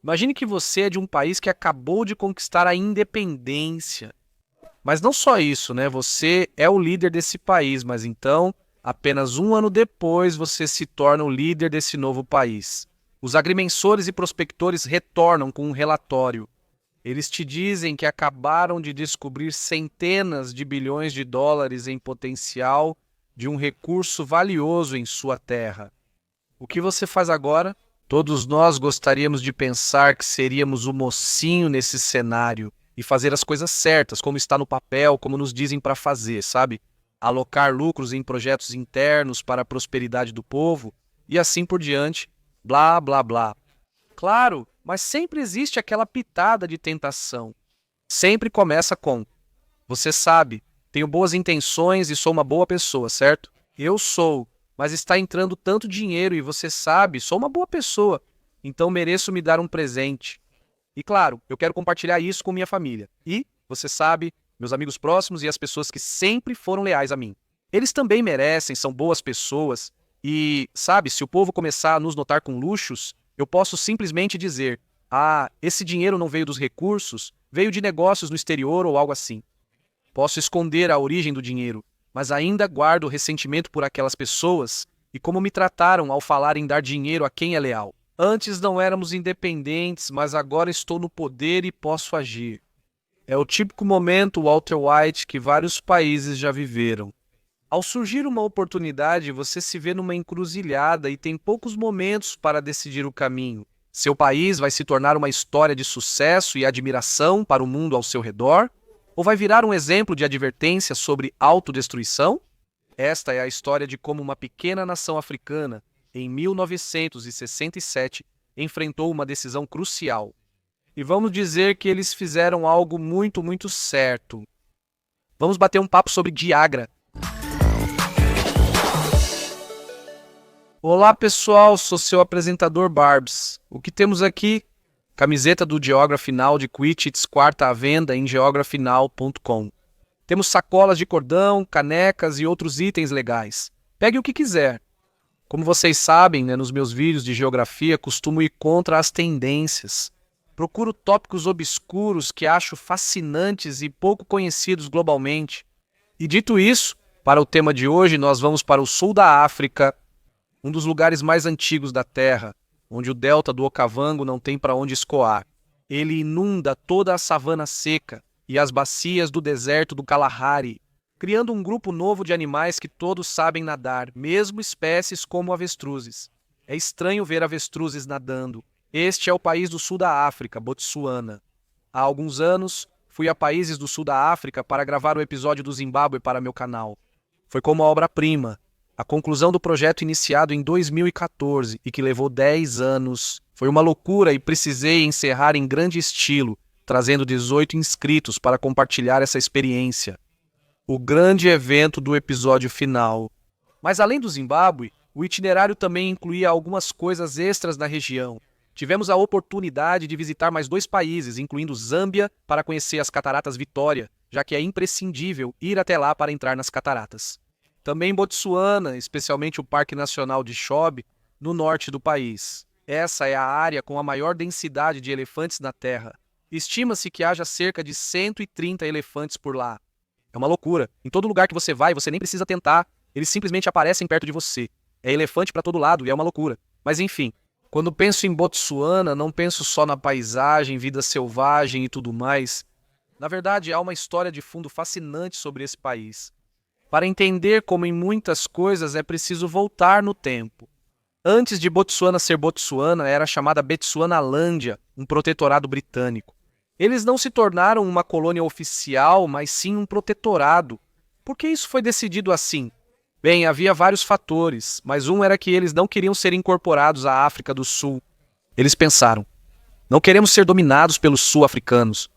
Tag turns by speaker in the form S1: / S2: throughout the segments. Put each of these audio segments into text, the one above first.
S1: Imagine que você é de um país que acabou de conquistar a independência. Mas não só isso, né? Você é o líder desse país, mas então, apenas um ano depois, você se torna o líder desse novo país. Os agrimensores e prospectores retornam com um relatório. Eles te dizem que acabaram de descobrir centenas de bilhões de dólares em potencial de um recurso valioso em sua terra. O que você faz agora? Todos nós gostaríamos de pensar que seríamos o mocinho nesse cenário e fazer as coisas certas, como está no papel, como nos dizem para fazer, sabe? Alocar lucros em projetos internos para a prosperidade do povo e assim por diante, blá, blá, blá. Claro, mas sempre existe aquela pitada de tentação. Sempre começa com: você sabe, tenho boas intenções e sou uma boa pessoa, certo? Eu sou, mas está entrando tanto dinheiro e você sabe, sou uma boa pessoa, então mereço me dar um presente. E claro, eu quero compartilhar isso com minha família. E, você sabe, meus amigos próximos e as pessoas que sempre foram leais a mim. Eles também merecem, são boas pessoas. E, sabe, se o povo começar a nos notar com luxos, eu posso simplesmente dizer: ah, esse dinheiro não veio dos recursos, veio de negócios no exterior ou algo assim. Posso esconder a origem do dinheiro, mas ainda guardo ressentimento por aquelas pessoas e como me trataram ao falar em dar dinheiro a quem é leal. Antes não éramos independentes, mas agora estou no poder e posso agir. É o típico momento, Walter White, que vários países já viveram. Ao surgir uma oportunidade, você se vê numa encruzilhada e tem poucos momentos para decidir o caminho. Seu país vai se tornar uma história de sucesso e admiração para o mundo ao seu redor? Ou vai virar um exemplo de advertência sobre autodestruição? Esta é a história de como uma pequena nação africana, em 1967, enfrentou uma decisão crucial. E vamos dizer que eles fizeram algo muito, muito certo. Vamos bater um papo sobre Viagra. Olá pessoal, sou seu apresentador Barbs. O que temos aqui? Camiseta do Geography Now de Quichits, quarta à venda em geographynow.com. Temos sacolas de cordão, canecas e outros itens legais. Pegue o que quiser. Como vocês sabem, né, nos meus vídeos de geografia, costumo ir contra as tendências. Procuro tópicos obscuros que acho fascinantes e pouco conhecidos globalmente. E dito isso, para o tema de hoje, nós vamos para o sul da África, um dos lugares mais antigos da Terra, onde o delta do Okavango não tem para onde escoar. Ele inunda toda a savana seca e as bacias do deserto do Kalahari, criando um grupo novo de animais que todos sabem nadar, mesmo espécies como avestruzes. É estranho ver avestruzes nadando. Este é o país do sul da África, Botsuana. Há alguns anos, fui a países do sul da África para gravar o episódio do Zimbábue para meu canal. Foi como uma obra-prima. A conclusão do projeto iniciado em 2014 e que levou 10 anos. Foi uma loucura e precisei encerrar em grande estilo, trazendo 18 inscritos para compartilhar essa experiência. O grande evento do episódio final. Mas além do Zimbábue, o itinerário também incluía algumas coisas extras na região. Tivemos a oportunidade de visitar mais 2 países, incluindo Zâmbia, para conhecer as Cataratas Vitória, já que é imprescindível ir até lá para entrar nas cataratas. Também Botsuana, especialmente o Parque Nacional de Chobe, no norte do país. Essa é a área com a maior densidade de elefantes na Terra. Estima-se que haja cerca de 130 elefantes por lá. É uma loucura. Em todo lugar que você vai, você nem precisa tentar. Eles simplesmente aparecem perto de você. É elefante para todo lado e é uma loucura. Mas enfim, quando penso em Botsuana, não penso só na paisagem, vida selvagem e tudo mais. Na verdade, há uma história de fundo fascinante sobre esse país. Para entender como em muitas coisas é preciso voltar no tempo. Antes de Botsuana ser Botsuana, era chamada Betsuanalândia, um protetorado britânico. Eles não se tornaram uma colônia oficial, mas sim um protetorado. Por que isso foi decidido assim? Bem, havia vários fatores, mas um era que eles não queriam ser incorporados à África do Sul. Eles pensaram: não queremos ser dominados pelos sul-africanos.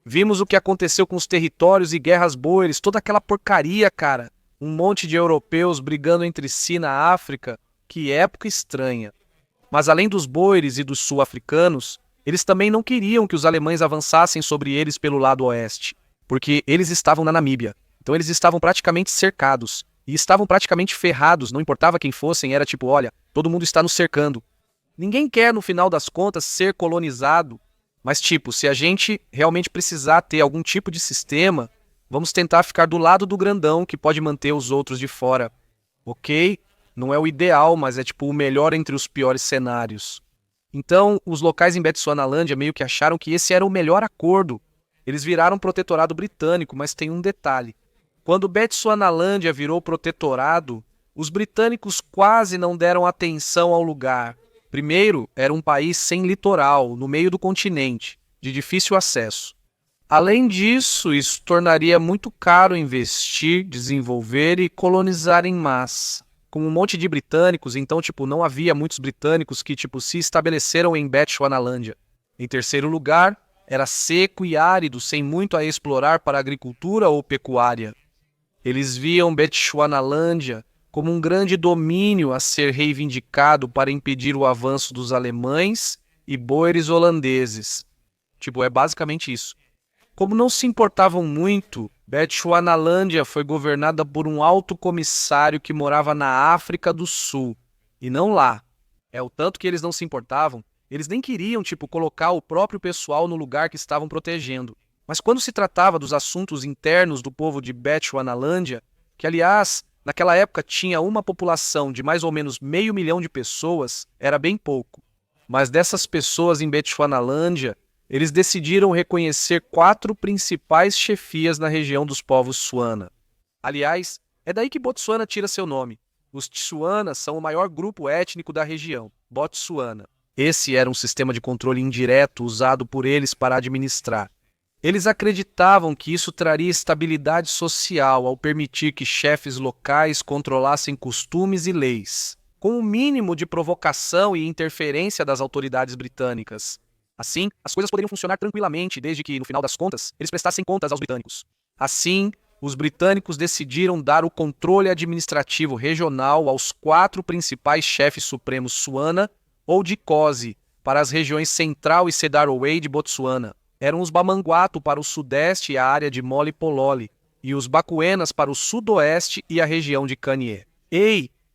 S1: Vimos o que aconteceu com os territórios e guerras boeres, toda aquela porcaria, cara. Um monte de europeus brigando entre si na África. Que época estranha. Mas além dos boeres e dos sul-africanos, eles também não queriam que os alemães avançassem sobre eles pelo lado oeste, porque eles estavam na Namíbia. Então eles estavam praticamente cercados. E estavam praticamente ferrados, não importava quem fossem, era tipo, olha, todo mundo está nos cercando. Ninguém quer, no final das contas, ser colonizado, mas, tipo, se a gente realmente precisar ter algum tipo de sistema, vamos tentar ficar do lado do grandão que pode manter os outros de fora. Ok? Não é o ideal, mas é tipo o melhor entre os piores cenários. Então, os locais em Bechuanalândia meio que acharam que esse era o melhor acordo. Eles viraram protetorado britânico, mas tem um detalhe. Quando Bechuanalândia virou protetorado, os britânicos quase não deram atenção ao lugar. Primeiro, era um país sem litoral, no meio do continente, de difícil acesso. Além disso, isso tornaria muito caro investir, desenvolver e colonizar em massa. Com um monte de britânicos, então, tipo, não havia muitos britânicos que, tipo, se estabeleceram em Bechuanalândia. Em terceiro lugar, era seco e árido, sem muito a explorar para agricultura ou pecuária. Eles viam Bechuanalândia como um grande domínio a ser reivindicado para impedir o avanço dos alemães e boeres holandeses. Tipo, é basicamente isso. Como não se importavam muito, Bechuanalândia foi governada por um alto comissário que morava na África do Sul, e não lá. É o tanto que eles não se importavam, eles nem queriam, tipo, colocar o próprio pessoal no lugar que estavam protegendo. Mas quando se tratava dos assuntos internos do povo de Bechuanalândia, que aliás, naquela época tinha uma população de mais ou menos 500.000 de pessoas, era bem pouco. Mas dessas pessoas em Bechuanalândia, eles decidiram reconhecer 4 principais chefias na região dos povos Tswana. Aliás, é daí que Botsuana tira seu nome. Os Tswana são o maior grupo étnico da região, Botsuana. Esse era um sistema de controle indireto usado por eles para administrar. Eles acreditavam que isso traria estabilidade social ao permitir que chefes locais controlassem costumes e leis, com o mínimo de provocação e interferência das autoridades britânicas. Assim, as coisas poderiam funcionar tranquilamente, desde que, no final das contas, eles prestassem contas aos britânicos. Assim, os britânicos decidiram dar o controle administrativo regional aos 4 principais chefes supremos Tswana ou Dikosi para as regiões Central e Cedaroway de Botsuana. Eram os Bamanguato para o sudeste e a área de Mole Polole, e os Bakuenas para o sudoeste e a região de Kanye.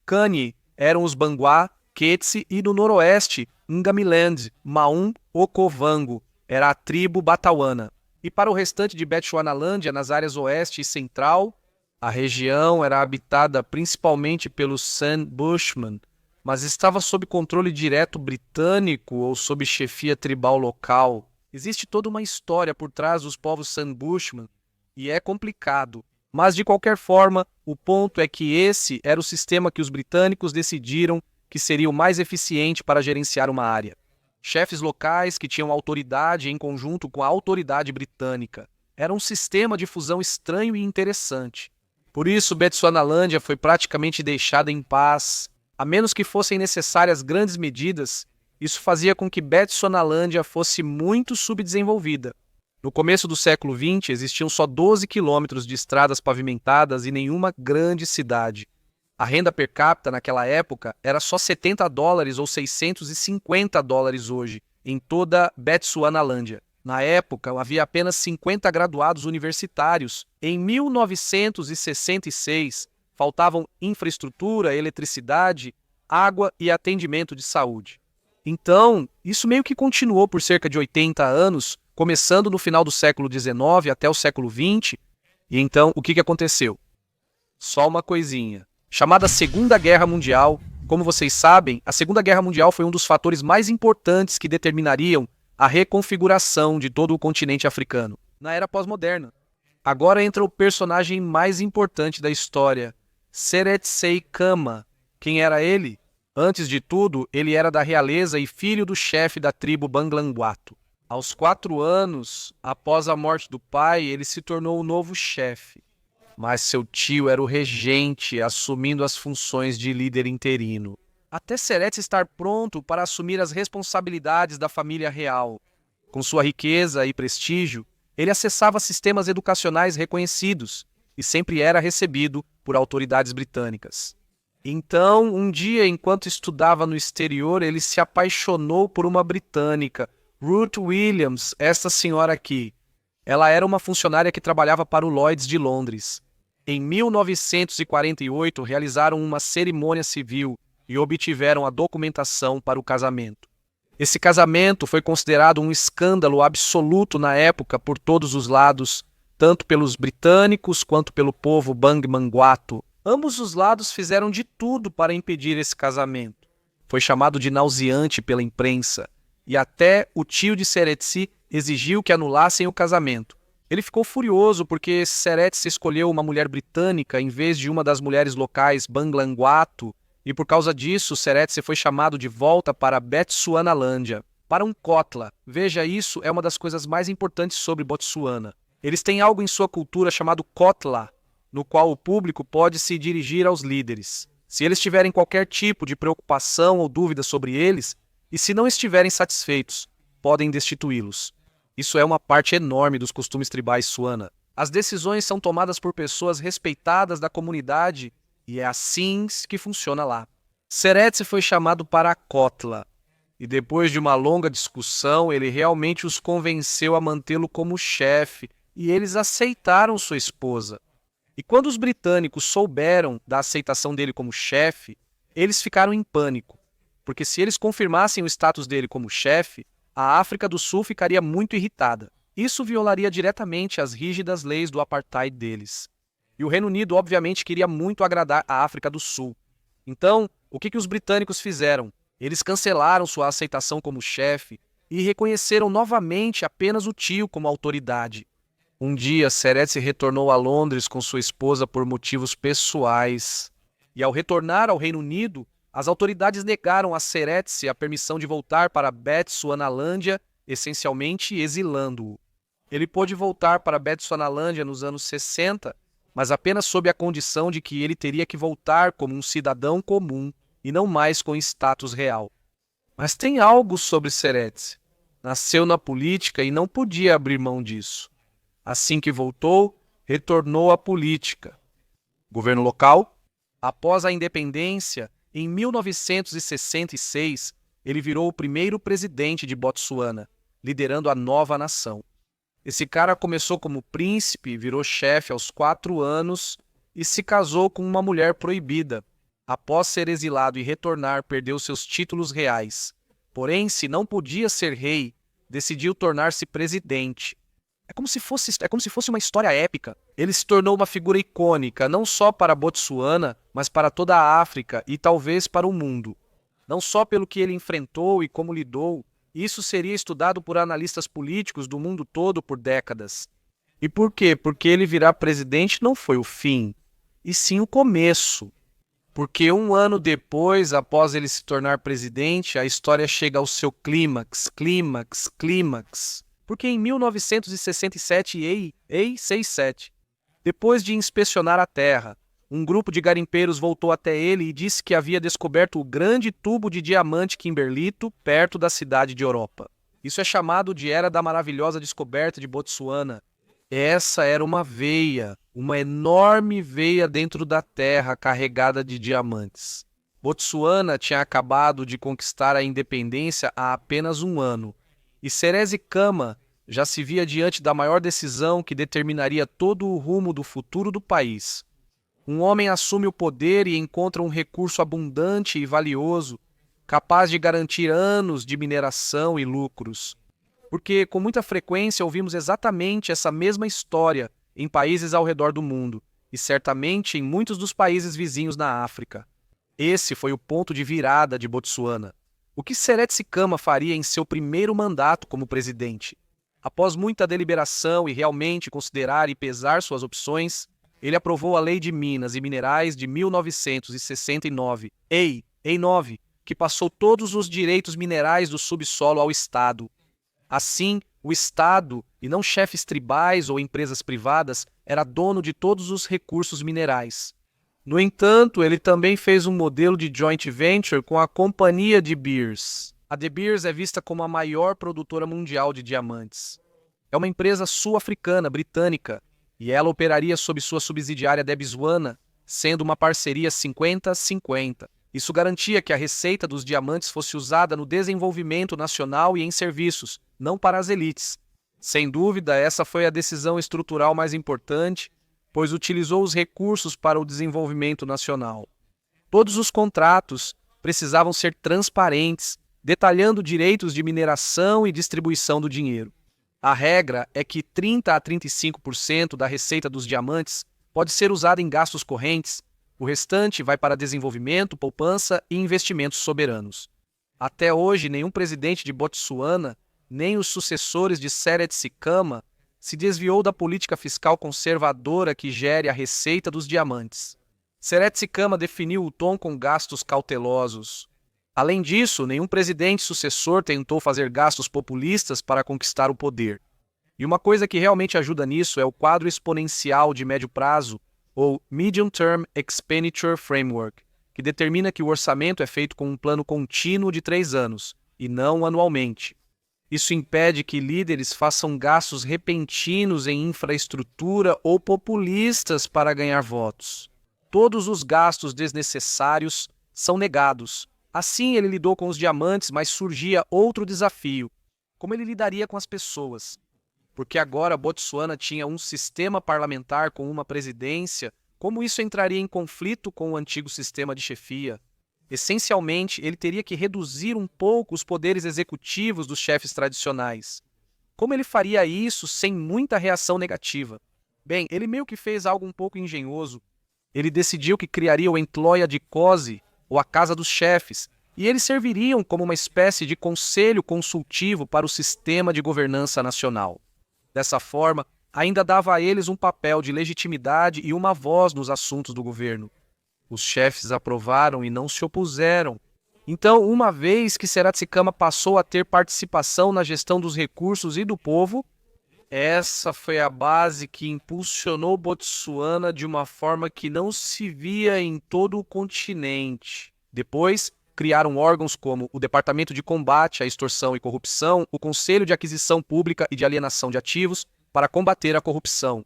S1: Kanye eram os Banguá, Ketsi e no noroeste, Ngamiland, Maum, Okovango, era a tribo Batawana. E para o restante de Bechuanalândia, nas áreas oeste e central, a região era habitada principalmente pelos San Bushmen, mas estava sob controle direto britânico ou sob chefia tribal local. Existe toda uma história por trás dos povos San Bushmen e é complicado. Mas, de qualquer forma, o ponto é que esse era o sistema que os britânicos decidiram que seria o mais eficiente para gerenciar uma área. Chefes locais que tinham autoridade em conjunto com a autoridade britânica. Era um sistema de fusão estranho e interessante. Por isso, Bechuanalândia foi praticamente deixada em paz. A menos que fossem necessárias grandes medidas, isso fazia com que Bechuanalândia fosse muito subdesenvolvida. No começo do século XX, existiam só 12 quilômetros de estradas pavimentadas e nenhuma grande cidade. A renda per capita naquela época era só $70 ou $650 hoje, em toda Bechuanalândia. Na época, havia apenas 50 graduados universitários. Em 1966, faltavam infraestrutura, eletricidade, água e atendimento de saúde. Então, isso meio que continuou por cerca de 80 anos, começando no final do século XIX até o século XX. E então, o que aconteceu? Só uma coisinha. Chamada Segunda Guerra Mundial, como vocês sabem, a Segunda Guerra Mundial foi um dos fatores mais importantes que determinariam a reconfiguração de todo o continente africano, na era pós-moderna. Agora entra o personagem mais importante da história, Seretsei Khama. Quem era ele? Antes de tudo, ele era da realeza e filho do chefe da tribo Banglanguato. Aos 4 anos, após a morte do pai, ele se tornou o novo chefe. Mas seu tio era o regente, assumindo as funções de líder interino. Até Seretse estar pronto para assumir as responsabilidades da família real. Com sua riqueza e prestígio, ele acessava sistemas educacionais reconhecidos e sempre era recebido por autoridades britânicas. Então, um dia, enquanto estudava no exterior, ele se apaixonou por uma britânica, Ruth Williams, esta senhora aqui. Ela era uma funcionária que trabalhava para o Lloyds de Londres. Em 1948, realizaram uma cerimônia civil e obtiveram a documentação para o casamento. Esse casamento foi considerado um escândalo absoluto na época por todos os lados, tanto pelos britânicos quanto pelo povo Bangmanguato. Ambos os lados fizeram de tudo para impedir esse casamento. Foi chamado de nauseante pela imprensa, e até o tio de Seretse exigiu que anulassem o casamento. Ele ficou furioso porque Seretse escolheu uma mulher britânica em vez de uma das mulheres locais Banglanguato, e por causa disso Seretse foi chamado de volta para Bechuanalândia, para um Kotla. Veja, isso é uma das coisas mais importantes sobre Botsuana. Eles têm algo em sua cultura chamado Kotla, no qual o público pode se dirigir aos líderes. Se eles tiverem qualquer tipo de preocupação ou dúvida sobre eles, e se não estiverem satisfeitos, podem destituí-los. Isso é uma parte enorme dos costumes tribais Suana. As decisões são tomadas por pessoas respeitadas da comunidade e é assim que funciona lá. Seretse foi chamado para a Kotla e depois de uma longa discussão ele realmente os convenceu a mantê-lo como chefe e eles aceitaram sua esposa. E quando os britânicos souberam da aceitação dele como chefe, eles ficaram em pânico, porque se eles confirmassem o status dele como chefe, a África do Sul ficaria muito irritada. Isso violaria diretamente as rígidas leis do apartheid deles. E o Reino Unido, obviamente, queria muito agradar a África do Sul. Então, o que os britânicos fizeram? Eles cancelaram sua aceitação como chefe e reconheceram novamente apenas o tio como autoridade. Um dia, Seretse retornou a Londres com sua esposa por motivos pessoais. E ao retornar ao Reino Unido, as autoridades negaram a Seretse a permissão de voltar para Bechuanalândia, essencialmente exilando-o. Ele pôde voltar para Bechuanalândia nos anos 60, mas apenas sob a condição de que ele teria que voltar como um cidadão comum e não mais com status real. Mas tem algo sobre Seretse. Nasceu na política e não podia abrir mão disso. Assim que voltou, retornou à política. Governo local? Após a independência, em 1966, ele virou o primeiro presidente de Botsuana, liderando a nova nação. Esse cara começou como príncipe, virou chefe aos 4 anos e se casou com uma mulher proibida. Após ser exilado e retornar, perdeu seus títulos reais. Porém, se não podia ser rei, decidiu tornar-se presidente. É como se fosse uma história épica. Ele se tornou uma figura icônica, não só para Botsuana, mas para toda a África e talvez para o mundo. Não só pelo que ele enfrentou e como lidou, isso seria estudado por analistas políticos do mundo todo por décadas. E por quê? Porque ele virar presidente não foi o fim, e sim o começo. Porque 1 ano depois, após ele se tornar presidente, a história chega ao seu clímax. Porque em 1967, depois de inspecionar a terra, um grupo de garimpeiros voltou até ele e disse que havia descoberto o grande tubo de diamante Kimberlito perto da cidade de Europa. Isso é chamado de Era da Maravilhosa Descoberta de Botsuana. Essa era uma veia, uma enorme veia dentro da terra carregada de diamantes. Botsuana tinha acabado de conquistar a independência há apenas 1 ano. E Seretse Khama já se via diante da maior decisão que determinaria todo o rumo do futuro do país. Um homem assume o poder e encontra um recurso abundante e valioso, capaz de garantir anos de mineração e lucros. Porque, com muita frequência, ouvimos exatamente essa mesma história em países ao redor do mundo, e certamente em muitos dos países vizinhos na África. Esse foi o ponto de virada de Botsuana. O que Seretse Khama faria em seu primeiro mandato como presidente? Após muita deliberação e realmente considerar e pesar suas opções, ele aprovou a Lei de Minas e Minerais de 1969, EI 9, que passou todos os direitos minerais do subsolo ao Estado. Assim, o Estado, e não chefes tribais ou empresas privadas, era dono de todos os recursos minerais. No entanto, ele também fez um modelo de joint venture com a Companhia de Beers. A De Beers é vista como a maior produtora mundial de diamantes. É uma empresa sul-africana, britânica, e ela operaria sob sua subsidiária De Bezuana, sendo uma parceria 50-50. Isso garantia que a receita dos diamantes fosse usada no desenvolvimento nacional e em serviços, não para as elites. Sem dúvida, essa foi a decisão estrutural mais importante, pois utilizou os recursos para o desenvolvimento nacional. Todos os contratos, precisavam ser transparentes, detalhando direitos de mineração e distribuição do dinheiro. A regra é que 30 a 35% da receita dos diamantes pode ser usada em gastos correntes, o restante vai para desenvolvimento, poupança e investimentos soberanos. Até hoje, nenhum presidente de Botsuana, nem os sucessores de Seret Sikama, se desviou da política fiscal conservadora que gere a receita dos diamantes. Seret Sikama definiu o tom com gastos cautelosos. Além disso, nenhum presidente sucessor tentou fazer gastos populistas para conquistar o poder. E uma coisa que realmente ajuda nisso é o quadro exponencial de médio prazo, ou Medium Term Expenditure Framework, que determina que o orçamento é feito com um plano contínuo de 3 anos, e não anualmente. Isso impede que líderes façam gastos repentinos em infraestrutura ou populistas para ganhar votos. Todos os gastos desnecessários são negados. Assim, ele lidou com os diamantes, mas surgia outro desafio: como ele lidaria com as pessoas? Porque agora Botsuana tinha um sistema parlamentar com uma presidência, como isso entraria em conflito com o antigo sistema de chefia? Essencialmente, ele teria que reduzir um pouco os poderes executivos dos chefes tradicionais. Como ele faria isso sem muita reação negativa? Bem, ele meio que fez algo um pouco engenhoso. Ele decidiu que criaria o Entloya de Kosi, ou a Casa dos Chefes, e eles serviriam como uma espécie de conselho consultivo para o sistema de governança nacional. Dessa forma, ainda dava a eles um papel de legitimidade e uma voz nos assuntos do governo. Os chefes aprovaram e não se opuseram. Então, uma vez que Seret Sikama passou a ter participação na gestão dos recursos e do povo, essa foi a base que impulsionou Botsuana de uma forma que não se via em todo o continente. Depois, criaram órgãos como o Departamento de Combate à Extorsão e Corrupção, o Conselho de Aquisição Pública e de Alienação de Ativos, para combater a corrupção.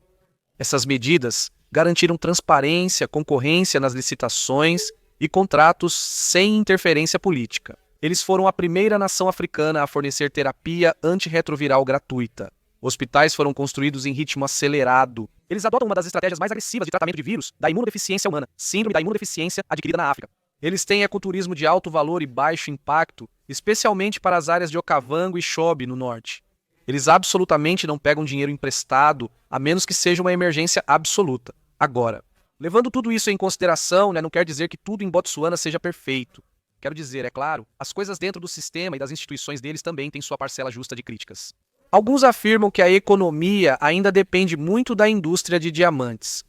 S1: Essas medidas garantiram transparência, concorrência nas licitações e contratos sem interferência política. Eles foram a primeira nação africana a fornecer terapia antirretroviral gratuita. Hospitais foram construídos em ritmo acelerado. Eles adotam uma das estratégias mais agressivas de tratamento de vírus da imunodeficiência humana, síndrome da imunodeficiência adquirida na África. Eles têm ecoturismo de alto valor e baixo impacto, especialmente para as áreas de Okavango e Chobe, no norte. Eles absolutamente não pegam dinheiro emprestado, a menos que seja uma emergência absoluta. Agora, levando tudo isso em consideração, não quer dizer que tudo em Botsuana seja perfeito. Quero dizer, é claro, as coisas dentro do sistema e das instituições deles também têm sua parcela justa de críticas. Alguns afirmam que a economia ainda depende muito da indústria de diamantes.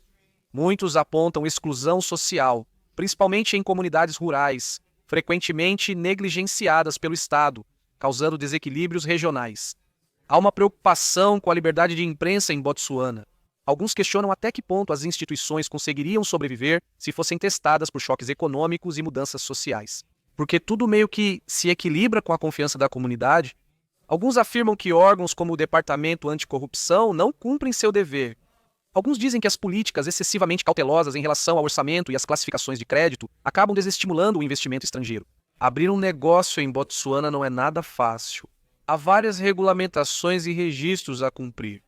S1: Muitos apontam exclusão social, principalmente em comunidades rurais, frequentemente negligenciadas pelo Estado, causando desequilíbrios regionais. Há uma preocupação com a liberdade de imprensa em Botsuana. Alguns questionam até que ponto as instituições conseguiriam sobreviver se fossem testadas por choques econômicos e mudanças sociais. Porque tudo meio que se equilibra com a confiança da comunidade. Alguns afirmam que órgãos como o Departamento Anticorrupção não cumprem seu dever. Alguns dizem que as políticas excessivamente cautelosas em relação ao orçamento e às classificações de crédito acabam desestimulando o investimento estrangeiro. Abrir um negócio em Botsuana não é nada fácil. Há várias regulamentações e registros a cumprir.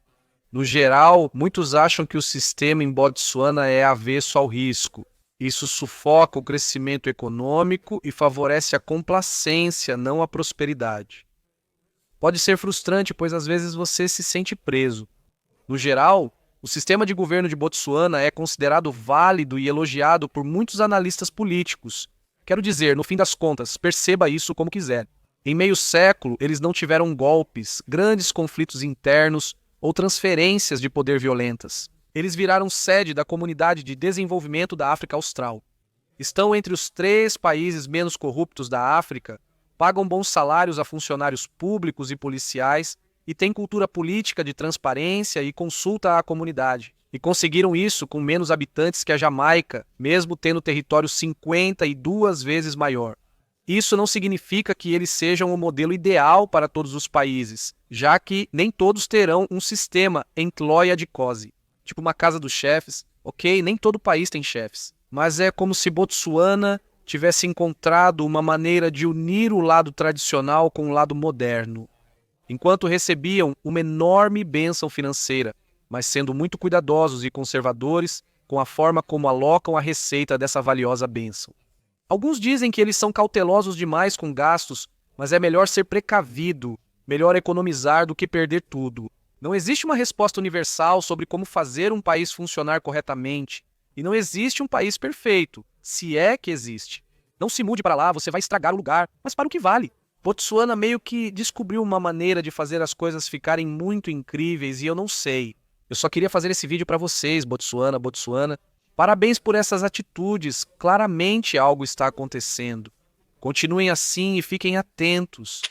S1: No geral, muitos acham que o sistema em Botsuana é avesso ao risco. Isso sufoca o crescimento econômico e favorece a complacência, não a prosperidade. Pode ser frustrante, pois às vezes você se sente preso. No geral, o sistema de governo de Botsuana é considerado válido e elogiado por muitos analistas políticos. Quero dizer, no fim das contas, perceba isso como quiser. Em meio século, eles não tiveram golpes, grandes conflitos internos ou transferências de poder violentas. Eles viraram sede da Comunidade de Desenvolvimento da África Austral. Estão entre os 3 países menos corruptos da África, pagam bons salários a funcionários públicos e policiais e têm cultura política de transparência e consulta à comunidade. E conseguiram isso com menos habitantes que a Jamaica, mesmo tendo território 52 vezes maior. Isso não significa que eles sejam o modelo ideal para todos os países, já que nem todos terão um sistema Entloya de Kosi, tipo uma casa dos chefes. Ok, nem todo país tem chefes, mas é como se Botsuana tivesse encontrado uma maneira de unir o lado tradicional com o lado moderno, enquanto recebiam uma enorme bênção financeira, mas sendo muito cuidadosos e conservadores com a forma como alocam a receita dessa valiosa bênção. Alguns dizem que eles são cautelosos demais com gastos, mas é melhor ser precavido, melhor economizar do que perder tudo. Não existe uma resposta universal sobre como fazer um país funcionar corretamente. E não existe um país perfeito, se é que existe. Não se mude para lá, você vai estragar o lugar, mas para o que vale? Botsuana meio que descobriu uma maneira de fazer as coisas ficarem muito incríveis e eu não sei. Eu só queria fazer esse vídeo para vocês, Botsuana. Parabéns por essas atitudes, claramente algo está acontecendo. Continuem assim e fiquem atentos.